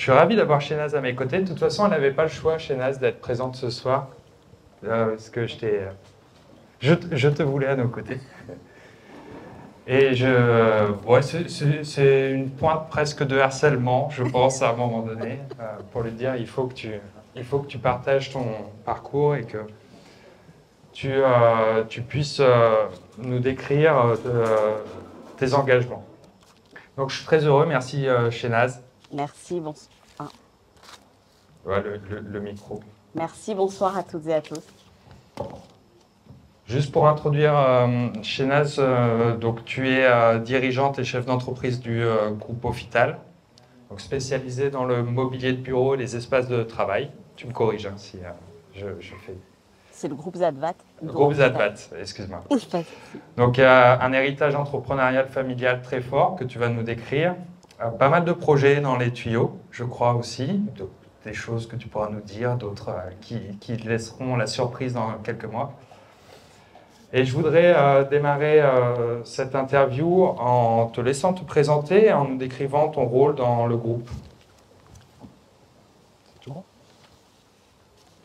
suis ravi d'avoir Shehnaz à mes côtés. De toute façon, elle n'avait pas le choix, Shehnaz, d'être présente ce soir, parce que je te voulais à nos côtés. Et ouais, c'est une pointe presque de harcèlement, je pense, à un moment donné, pour lui dire il faut que tu partages ton parcours et que tu puisses nous décrire tes engagements. Donc, je suis très heureux. Merci, Shehnaz. Merci, bonsoir. Ouais, le micro. Merci, bonsoir à toutes et à tous. Juste pour introduire Shehnaz, donc tu es dirigeante et chef d'entreprise du groupe Ophital, donc spécialisé dans le mobilier de bureau et les espaces de travail. Tu me corriges hein, si je fais. C'est le groupe Zadvat. Groupe Zadvat, excuse-moi. Donc il y a un héritage entrepreneurial familial très fort que tu vas nous décrire. Pas mal de projets dans les tuyaux, je crois aussi. Des choses que tu pourras nous dire, d'autres qui laisseront la surprise dans quelques mois. Et je voudrais démarrer cette interview en te laissant te présenter et en nous décrivant ton rôle dans le groupe.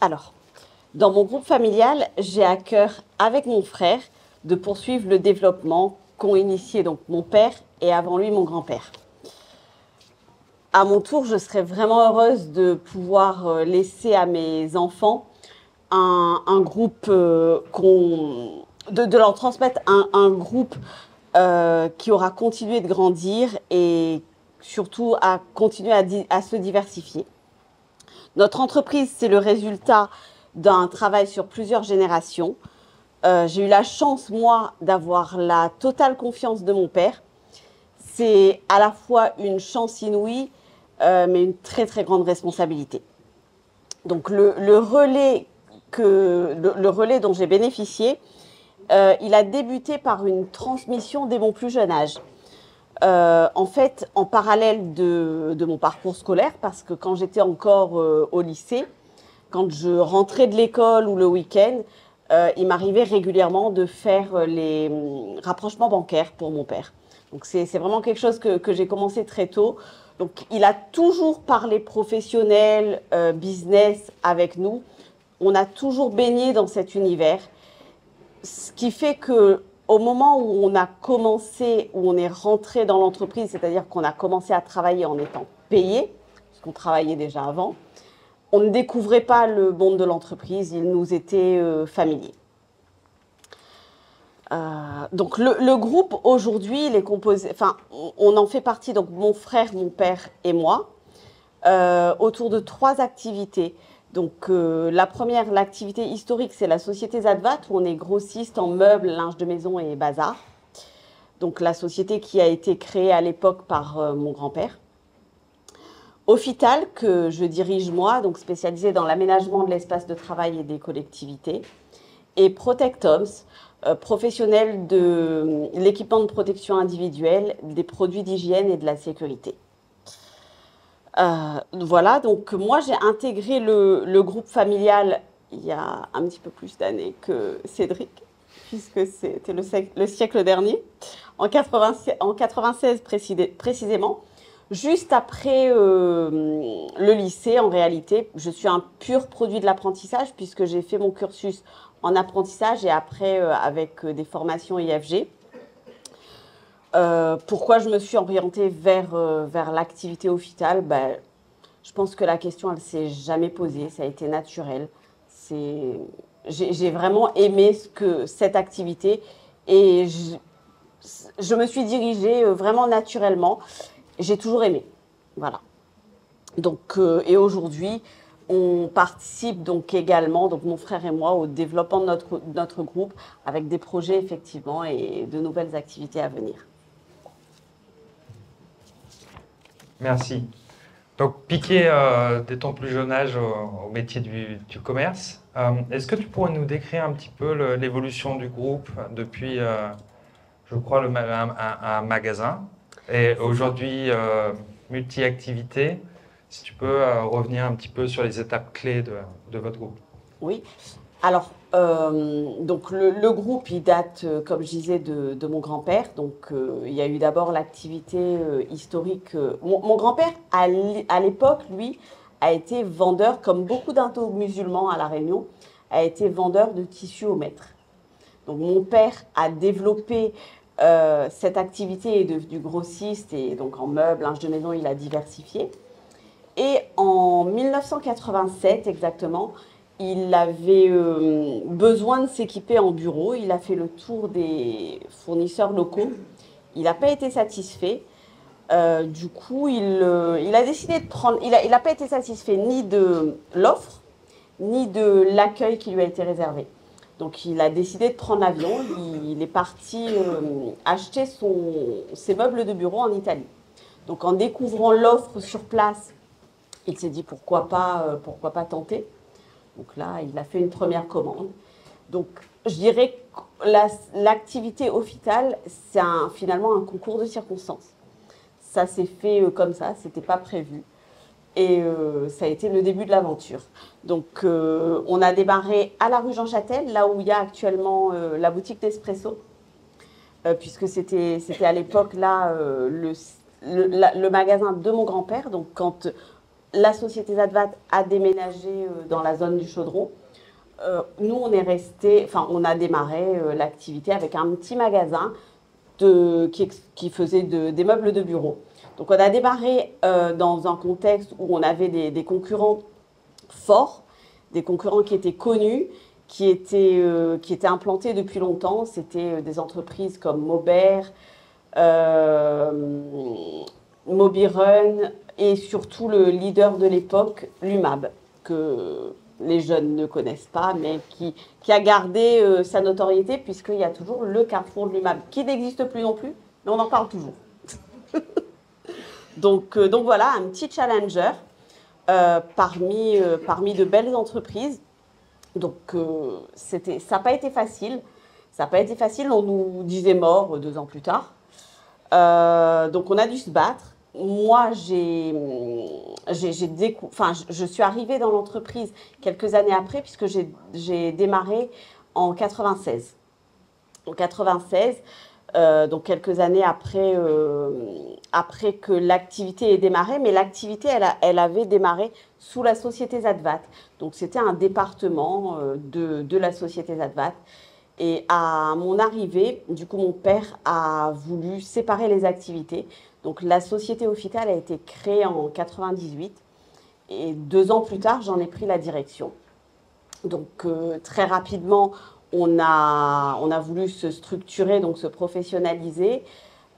Alors, dans mon groupe familial, j'ai à cœur, avec mon frère, de poursuivre le développement qu'ont initié donc mon père et avant lui mon grand-père. À mon tour, je serais vraiment heureuse de pouvoir laisser à mes enfants un groupe de leur transmettre un groupe qui aura continué de grandir et surtout à continuer à se diversifier. Notre entreprise, c'est le résultat d'un travail sur plusieurs générations. J'ai eu la chance, moi, d'avoir la totale confiance de mon père. C'est à la fois une chance inouïe, mais une très, très grande responsabilité. Donc, le relais dont j'ai bénéficié, il a débuté par une transmission dès mon plus jeune âge. En fait, en parallèle de mon parcours scolaire, parce que quand j'étais encore au lycée, quand je rentrais de l'école ou le week-end, il m'arrivait régulièrement de faire les rapprochements bancaires pour mon père. Donc c'est vraiment quelque chose que j'ai commencé très tôt. Donc il a toujours parlé professionnel, business avec nous. On a toujours baigné dans cet univers. Ce qui fait qu'au moment où on a commencé, où on est rentré dans l'entreprise, c'est-à-dire qu'on a commencé à travailler en étant payé, parce qu'on travaillait déjà avant, on ne découvrait pas le monde de l'entreprise, il nous était familier. Donc le groupe aujourd'hui, il est composé, enfin on en fait partie, donc mon frère, mon père et moi, autour de 3 activités. Donc la première, l'activité historique, c'est la société Zadvat, où on est grossiste en meubles, linge de maison et bazar. Donc la société qui a été créée à l'époque par mon grand-père. Ophital, que je dirige moi, donc spécialisé dans l'aménagement de l'espace de travail et des collectivités. Et Protectoms, professionnel de l'équipement de protection individuelle, des produits d'hygiène et de la sécurité. Voilà, donc moi j'ai intégré le groupe familial il y a un petit peu plus d'années que Cédric, puisque c'était le siècle dernier, en 96 précisément. Juste après le lycée, en réalité, je suis un pur produit de l'apprentissage puisque j'ai fait mon cursus en apprentissage et après avec des formations IFG. Pourquoi je me suis orientée vers l'activité Ophital? Ben, je pense que la question, elle ne s'est jamais posée, ça a été naturel. J'ai vraiment aimé cette activité et je me suis dirigée vraiment naturellement. J'ai toujours aimé, voilà. Donc, et aujourd'hui, on participe donc également, donc mon frère et moi, au développement de notre groupe avec des projets effectivement et de nouvelles activités à venir. Merci. Donc, piqué dès ton plus jeune âge au métier du commerce, est-ce que tu pourrais nous décrire un petit peu l'évolution du groupe depuis, je crois, un magasin et aujourd'hui multi-activités? Si tu peux revenir un petit peu sur les étapes clés de votre groupe. Oui. Alors, donc le groupe, il date, comme je disais, de mon grand-père. Donc, il y a eu d'abord l'activité historique. Mon grand-père, à l'époque, lui, a été vendeur, comme beaucoup d'indo-musulmans à La Réunion, a été vendeur de tissus au mètre. Donc, mon père a développé cette activité, est devenu grossiste, et donc en meubles, linge de maison, il a diversifié. Et en 1987 exactement, il avait besoin de s'équiper en bureau. Il a fait le tour des fournisseurs locaux. Il n'a pas été satisfait. Du coup, il a décidé de prendre. Il n'a pas été satisfait ni de l'offre, ni de l'accueil qui lui a été réservé. Donc, il a décidé de prendre l'avion. Il est parti acheter ses meubles de bureau en Italie. Donc, en découvrant l'offre sur place, il s'est dit pourquoi pas tenter. Donc là, il a fait une première commande. Donc, je dirais que l'activité Ophital, c'est finalement un concours de circonstances. Ça s'est fait comme ça, c'était pas prévu. Et ça a été le début de l'aventure. Donc, on a démarré à la rue Jean Châtel, là où il y a actuellement la boutique d'Espresso, puisque c'était à l'époque là le magasin de mon grand-père. Donc, quand la société Zadvat a déménagé dans la zone du Chaudron, nous, on a démarré l'activité avec un petit magasin qui faisait des meubles de bureau. Donc, on a démarré dans un contexte où on avait des concurrents forts, des concurrents qui étaient connus, qui étaient implantés depuis longtemps. C'était des entreprises comme Maubert, Mobirun et surtout le leader de l'époque, l'UMAB, que les jeunes ne connaissent pas, mais qui a gardé sa notoriété, puisqu'il y a toujours le carrefour de l'UMAB, qui n'existe plus non plus, mais on en parle toujours. Donc voilà, un petit challenger parmi de belles entreprises. Donc ça n'a pas été facile. Ça n'a pas été facile, on nous disait mort 2 ans plus tard. Donc on a dû se battre. Moi, je suis arrivée dans l'entreprise quelques années après, puisque j'ai démarré en 96. En 96, donc quelques années après que l'activité ait démarré, mais l'activité, elle avait démarré sous la société Zadvat. Donc c'était un département de la société Zadvat. Et à mon arrivée, du coup, mon père a voulu séparer les activités. Donc la société Ophital a été créée en 98 et 2 ans plus tard, j'en ai pris la direction. Donc très rapidement, on a voulu se structurer, donc se professionnaliser.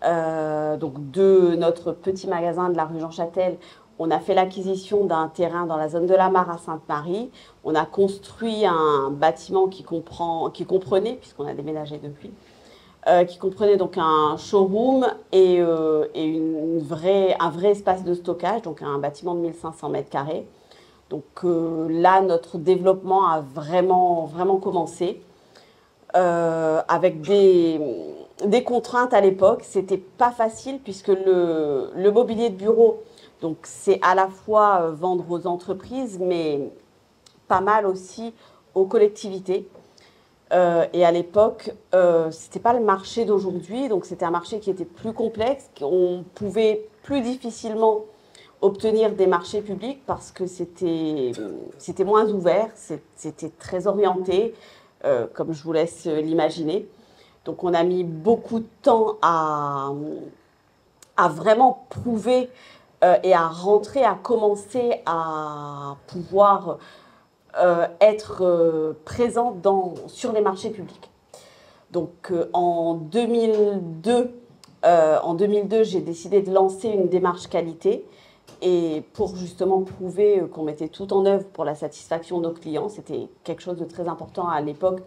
Donc de notre petit magasin de la rue Jean Châtel, on a fait l'acquisition d'un terrain dans la zone de la Mare à Sainte-Marie. On a construit un bâtiment qui comprenait, puisqu'on a déménagé depuis, qui comprenait donc un showroom et un vrai espace de stockage, donc un bâtiment de 1500 mètres carrés. Donc là, notre développement a vraiment, vraiment commencé. Avec des contraintes à l'époque. C'était pas facile puisque le mobilier de bureau, donc c'est à la fois vendre aux entreprises, mais pas mal aussi aux collectivités. Et à l'époque, c'était pas le marché d'aujourd'hui, donc c'était un marché qui était plus complexe. On pouvait plus difficilement obtenir des marchés publics parce que c'était moins ouvert, c'était très orienté. Comme je vous laisse l'imaginer. Donc on a mis beaucoup de temps à vraiment prouver et à rentrer, à commencer à pouvoir être présent sur les marchés publics. Donc en 2002, j'ai décidé de lancer une démarche qualité. Et pour justement prouver qu'on mettait tout en œuvre pour la satisfaction de nos clients, c'était quelque chose de très important à l'époque.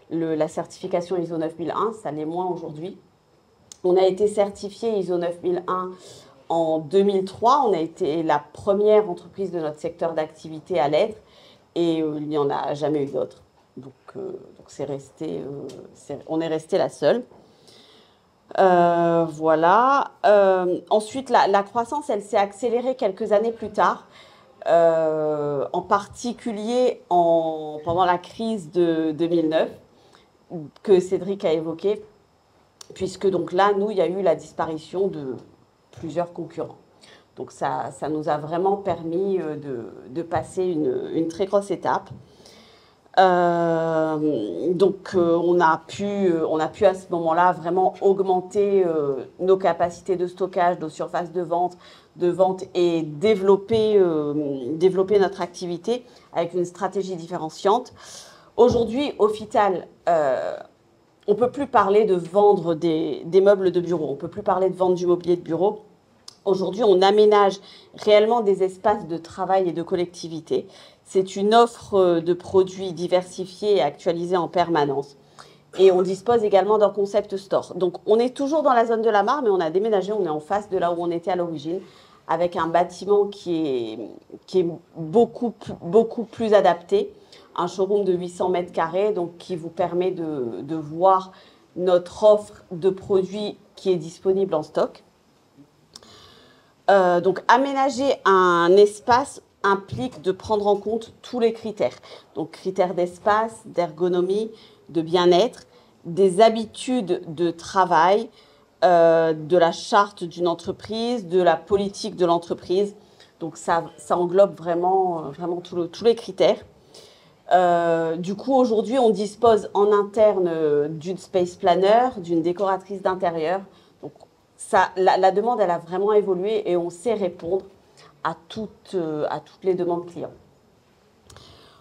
La certification ISO 9001, ça l'est moins aujourd'hui. On a été certifié ISO 9001 en 2003. On a été la première entreprise de notre secteur d'activité à l'être et il n'y en a jamais eu d'autres. Donc on est resté la seule. Voilà. Ensuite, la croissance, elle s'est accélérée quelques années plus tard. en particulier pendant la crise de 2009 que Cédric a évoquée, puisque donc là, nous, il y a eu la disparition de plusieurs concurrents. Donc ça nous a vraiment permis de passer une très grosse étape. On a pu à ce moment-là vraiment augmenter nos capacités de stockage, nos surfaces de vente et développer notre activité avec une stratégie différenciante. Aujourd'hui, au Fital, on ne peut plus parler de vendre des meubles de bureau, on ne peut plus parler de vendre du mobilier de bureau. Aujourd'hui, on aménage réellement des espaces de travail et de collectivité. C'est une offre de produits diversifiés et actualisés en permanence. Et on dispose également d'un concept store. Donc, on est toujours dans la zone de la Mare, mais on a déménagé, on est en face de là où on était à l'origine, avec un bâtiment qui est beaucoup plus adapté. Un showroom de 800 mètres carrés, donc qui vous permet de voir notre offre de produits qui est disponible en stock. Donc, aménager un espace implique de prendre en compte tous les critères. Donc, critères d'espace, d'ergonomie, de bien-être, des habitudes de travail, de la charte d'une entreprise, de la politique de l'entreprise. Donc, ça englobe vraiment tous les critères. Du coup, aujourd'hui, on dispose en interne d'une space planner, d'une décoratrice d'intérieur. Donc, la demande, elle a vraiment évolué et on sait répondre à toutes les demandes clients.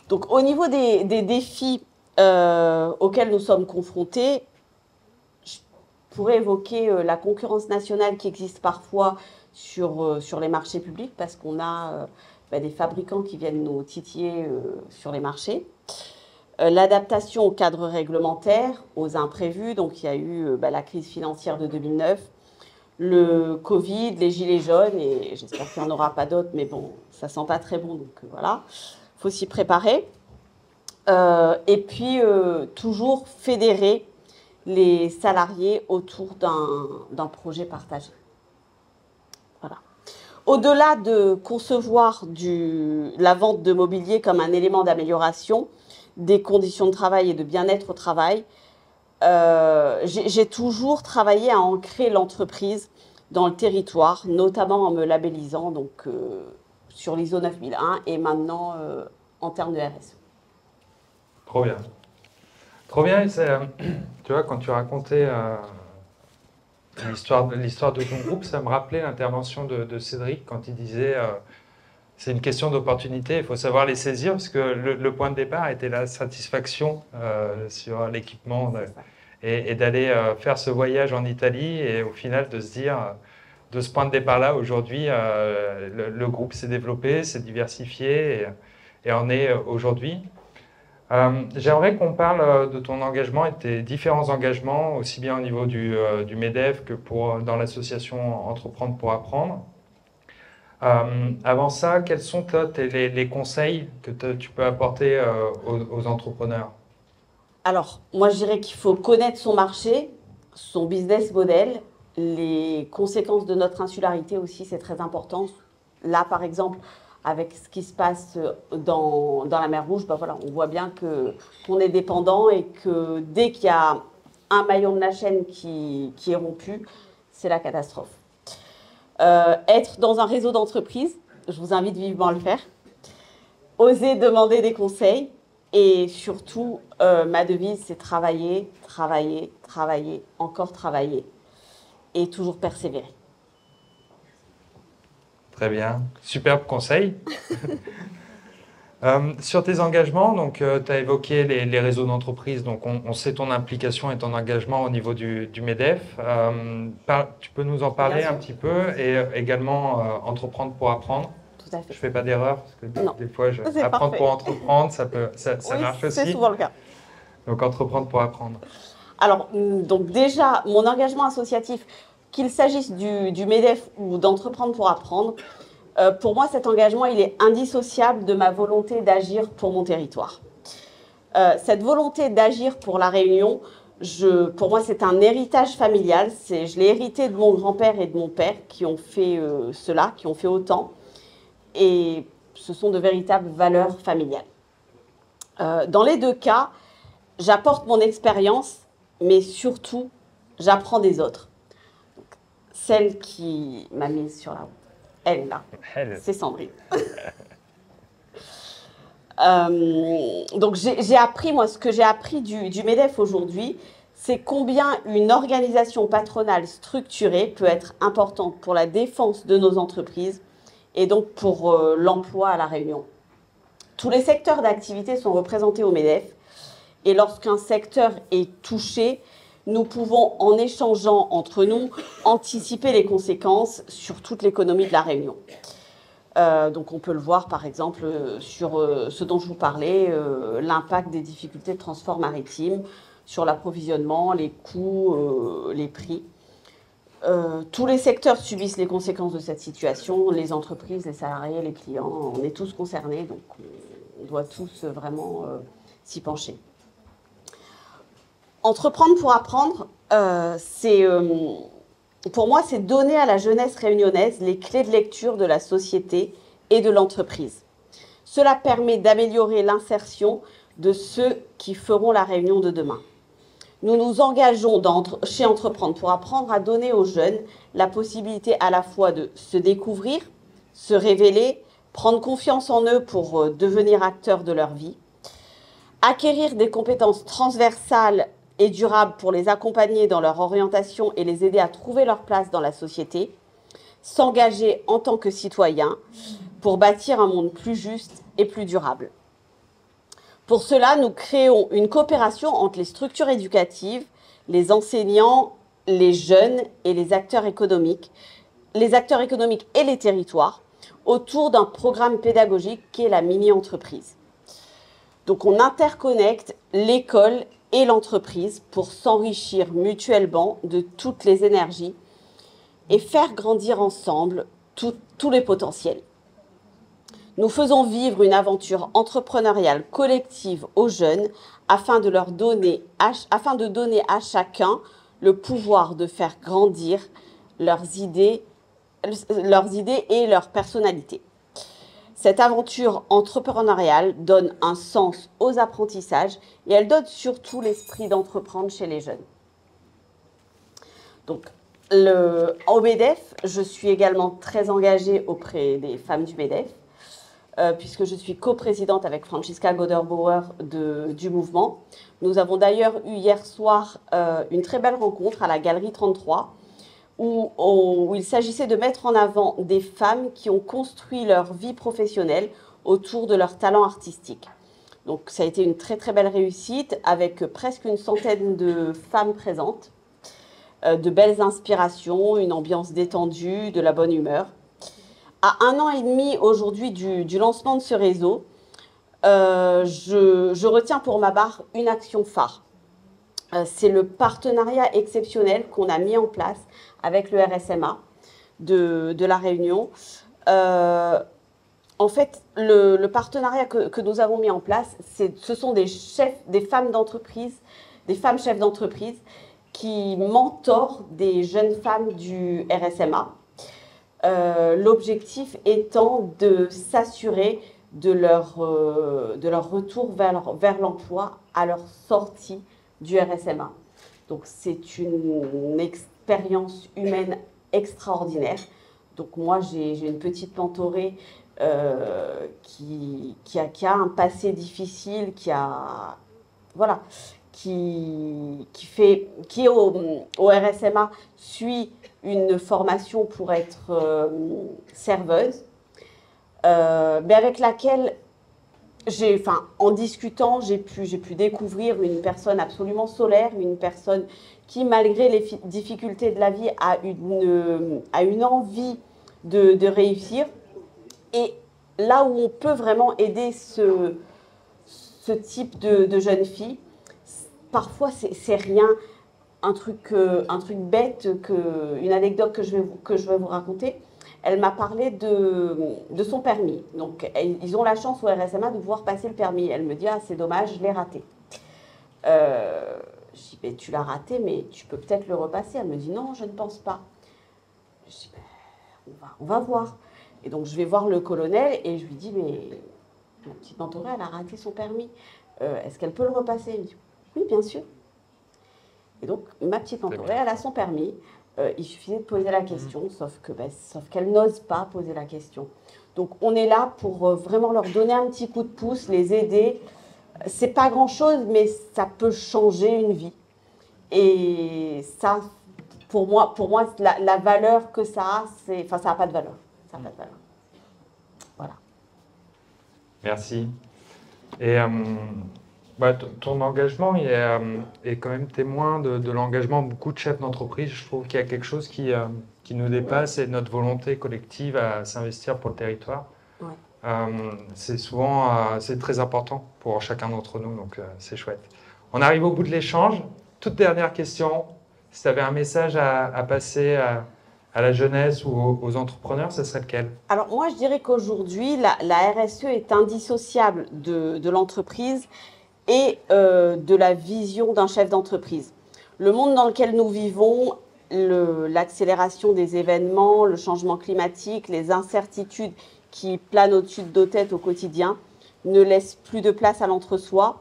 Donc, au niveau des défis auxquels nous sommes confrontés, je pourrais évoquer la concurrence nationale qui existe parfois sur les marchés publics parce qu'on a des fabricants qui viennent nous titiller sur les marchés. L'adaptation au cadre réglementaire, aux imprévus, donc il y a eu la crise financière de 2009, le Covid, les gilets jaunes, et j'espère qu'il n'y en aura pas d'autres, mais bon, ça sent pas très bon, donc voilà, il faut s'y préparer. Et puis, toujours fédérer les salariés autour d'un projet partagé. Voilà. Au-delà de concevoir la vente de mobilier comme un élément d'amélioration des conditions de travail et de bien-être au travail, j'ai toujours travaillé à ancrer l'entreprise dans le territoire, notamment en me labellisant donc, sur l'ISO 9001 et maintenant en termes de RSE. Trop bien. Trop bien. Tu vois, quand tu racontais l'histoire de ton groupe, ça me rappelait l'intervention de Cédric quand il disait c'est une question d'opportunité, il faut savoir les saisir parce que le point de départ était la satisfaction sur l'équipement et d'aller faire ce voyage en Italie et au final de se dire de ce point de départ-là, aujourd'hui, le groupe s'est développé, s'est diversifié et en est aujourd'hui. J'aimerais qu'on parle de ton engagement et de tes différents engagements, aussi bien au niveau du MEDEF que dans l'association Entreprendre pour apprendre. Avant ça, quels sont les conseils que tu peux apporter aux entrepreneurs? Alors, moi je dirais qu'il faut connaître son marché, son business model, les conséquences de notre insularité aussi, c'est très important. Là, par exemple, avec ce qui se passe dans la mer Rouge, voilà, on voit bien qu'on est dépendant et que dès qu'il y a un maillon de la chaîne qui est rompu, c'est la catastrophe. Être dans un réseau d'entreprises, je vous invite vivement à le faire. Oser demander des conseils et surtout, ma devise, c'est travailler, travailler, travailler, encore travailler et toujours persévérer. Très bien, superbe conseil. Sur tes engagements, donc tu as évoqué les réseaux d'entreprise, donc on sait ton implication et ton engagement au niveau du MEDEF. Tu peux nous en parler un petit peu et également Entreprendre pour apprendre. Tout à fait. Je ne fais pas d'erreur parce que des fois, apprendre pour entreprendre, ça marche aussi. C'est souvent le cas. Donc Entreprendre pour apprendre. Alors, donc déjà, mon engagement associatif, qu'il s'agisse du MEDEF ou d'Entreprendre pour apprendre, pour moi, cet engagement, il est indissociable de ma volonté d'agir pour mon territoire. Cette volonté d'agir pour La Réunion, pour moi, c'est un héritage familial. Je l'ai hérité de mon grand-père et de mon père qui ont fait cela, qui ont fait autant. Et ce sont de véritables valeurs familiales. Dans les deux cas, j'apporte mon expérience, mais surtout, j'apprends des autres. Donc, celle qui m'a mise sur la route, elle là, c'est Sandrine. Donc j'ai appris, moi, ce que j'ai appris du MEDEF aujourd'hui, c'est combien une organisation patronale structurée peut être importante pour la défense de nos entreprises et donc pour l'emploi à La Réunion. Tous les secteurs d'activité sont représentés au MEDEF et lorsqu'un secteur est touché, nous pouvons, en échangeant entre nous, anticiper les conséquences sur toute l'économie de La Réunion. Donc on peut le voir par exemple sur ce dont je vous parlais, l'impact des difficultés de transport maritime sur l'approvisionnement, les coûts, les prix. Tous les secteurs subissent les conséquences de cette situation, les entreprises, les salariés, les clients, on est tous concernés, donc on doit tous vraiment s'y pencher. Entreprendre pour apprendre, pour moi, c'est donner à la jeunesse réunionnaise les clés de lecture de la société et de l'entreprise. Cela permet d'améliorer l'insertion de ceux qui feront la Réunion de demain. Nous nous engageons chez Entreprendre pour apprendre à donner aux jeunes la possibilité à la fois de se découvrir, se révéler, prendre confiance en eux pour devenir acteurs de leur vie, acquérir des compétences transversales et durables pour les accompagner dans leur orientation et les aider à trouver leur place dans la société, s'engager en tant que citoyens pour bâtir un monde plus juste et plus durable. Pour cela, nous créons une coopération entre les structures éducatives, les enseignants, les jeunes et les acteurs économiques et les territoires autour d'un programme pédagogique qui est la mini-entreprise. Donc on interconnecte l'école et l'entreprise pour s'enrichir mutuellement de toutes les énergies et faire grandir ensemble tous les potentiels. Nous faisons vivre une aventure entrepreneuriale collective aux jeunes afin de donner à chacun le pouvoir de faire grandir leurs idées et leur personnalité. Cette aventure entrepreneuriale donne un sens aux apprentissages et elle donne surtout l'esprit d'entreprendre chez les jeunes. Donc, au MEDEF, je suis également très engagée auprès des femmes du MEDEF, puisque je suis coprésidente avec Franziska Goderbauer du mouvement. Nous avons d'ailleurs eu hier soir une très belle rencontre à la Galerie 33, où il s'agissait de mettre en avant des femmes qui ont construit leur vie professionnelle autour de leur talent artistique. Donc ça a été une très très belle réussite avec presque une centaine de femmes présentes, de belles inspirations, une ambiance détendue, de la bonne humeur. À 1 an et demi aujourd'hui du lancement de ce réseau, je retiens pour ma part une action phare. C'est le partenariat exceptionnel qu'on a mis en place avec le RSMA de La Réunion. En fait, le partenariat que nous avons mis en place, ce sont des femmes d'entreprise, des femmes chefs d'entreprise qui mentorent des jeunes femmes du RSMA. L'objectif étant de s'assurer de leur retour vers l'emploi à leur sortie du RSMA. Donc c'est une expérience humaine extraordinaire. Donc moi j'ai une petite mentorée qui a un passé difficile, qui est au RSMA, suit une formation pour être serveuse, mais avec laquelle en discutant, j'ai pu découvrir une personne absolument solaire, une personne qui, malgré les difficultés de la vie, a une envie de réussir. Et là où on peut vraiment aider ce type de jeune fille, parfois c'est rien, un truc bête, une anecdote que je vais vous raconter. Elle m'a parlé de son permis. Donc, ils ont la chance au RSMA de pouvoir passer le permis. Elle me dit « Ah, c'est dommage, je l'ai raté. » Je dis « Tu l'as raté, mais tu peux peut-être le repasser. » Elle me dit « Non, je ne pense pas. » Je dis « On va voir. » Et donc, je vais voir le colonel et je lui dis, mais ma petite mentorée, elle a raté son permis. Est-ce qu'elle peut le repasser? Il me dit, oui, bien sûr. Et donc, ma petite mentorée, elle a son permis. Il suffisait de poser la question, sauf qu'elle n'ose pas poser la question. Donc, on est là pour vraiment leur donner un petit coup de pouce, les aider. C'est pas grand-chose, mais ça peut changer une vie. Et ça, pour moi la valeur que ça a, ça n'a pas de valeur. Ça n'a pas de valeur. Voilà. Merci. Et ton engagement est quand même témoin de l'engagement de beaucoup de chefs d'entreprise. Je trouve qu'il y a quelque chose qui nous dépasse, et notre volonté collective à s'investir pour le territoire. Ouais. C'est très important pour chacun d'entre nous, donc c'est chouette. On arrive au bout de l'échange. Toute dernière question. Si tu avais un message à passer à la jeunesse ou aux entrepreneurs, ce serait lequel? Alors moi, je dirais qu'aujourd'hui, la RSE est indissociable de l'entreprise et de la vision d'un chef d'entreprise. Le monde dans lequel nous vivons, l'accélération des événements, le changement climatique, les incertitudes qui planent au-dessus de nos têtes au quotidien, ne laissent plus de place à l'entre-soi.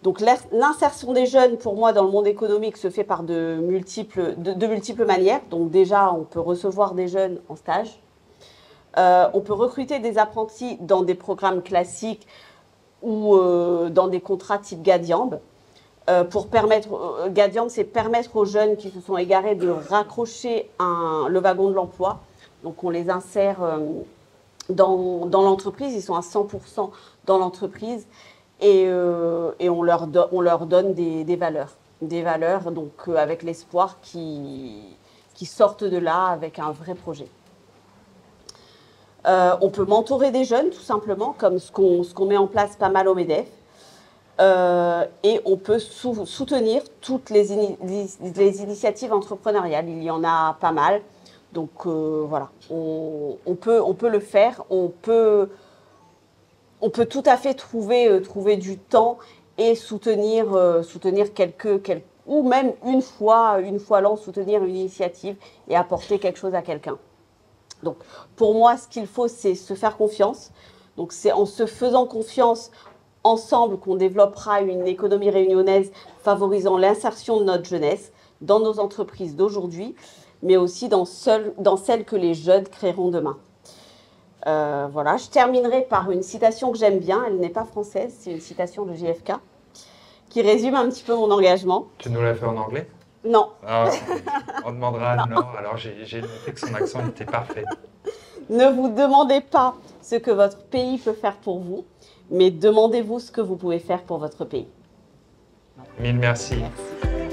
Donc l'insertion des jeunes, pour moi, dans le monde économique, se fait par de multiples manières. Donc déjà, on peut recevoir des jeunes en stage. On peut recruter des apprentis dans des programmes classiques ou dans des contrats type Gadiamb. Gadiamb, c'est permettre aux jeunes qui se sont égarés de raccrocher le wagon de l'emploi. Donc on les insère dans l'entreprise, ils sont à 100% dans l'entreprise. Et on leur donne des valeurs donc avec l'espoir qui sortent de là avec un vrai projet. On peut mentorer des jeunes tout simplement, comme ce qu'on met en place pas mal au MEDEF. Et on peut soutenir toutes les initiatives entrepreneuriales. Il y en a pas mal. Donc voilà, on peut le faire. On peut tout à fait trouver du temps et soutenir ou même une fois l'an, soutenir une initiative et apporter quelque chose à quelqu'un. Donc, pour moi, ce qu'il faut, c'est se faire confiance. Donc, c'est en se faisant confiance ensemble qu'on développera une économie réunionnaise favorisant l'insertion de notre jeunesse dans nos entreprises d'aujourd'hui, mais aussi dans celles que les jeunes créeront demain. Voilà, je terminerai par une citation que j'aime bien. Elle n'est pas française, c'est une citation de JFK qui résume un petit peu mon engagement. Tu nous l'as fait en anglais? Non. Ah, on demandera à Laure. Alors j'ai noté que son accent était parfait. Ne vous demandez pas ce que votre pays peut faire pour vous, mais demandez-vous ce que vous pouvez faire pour votre pays. Mille merci. Merci.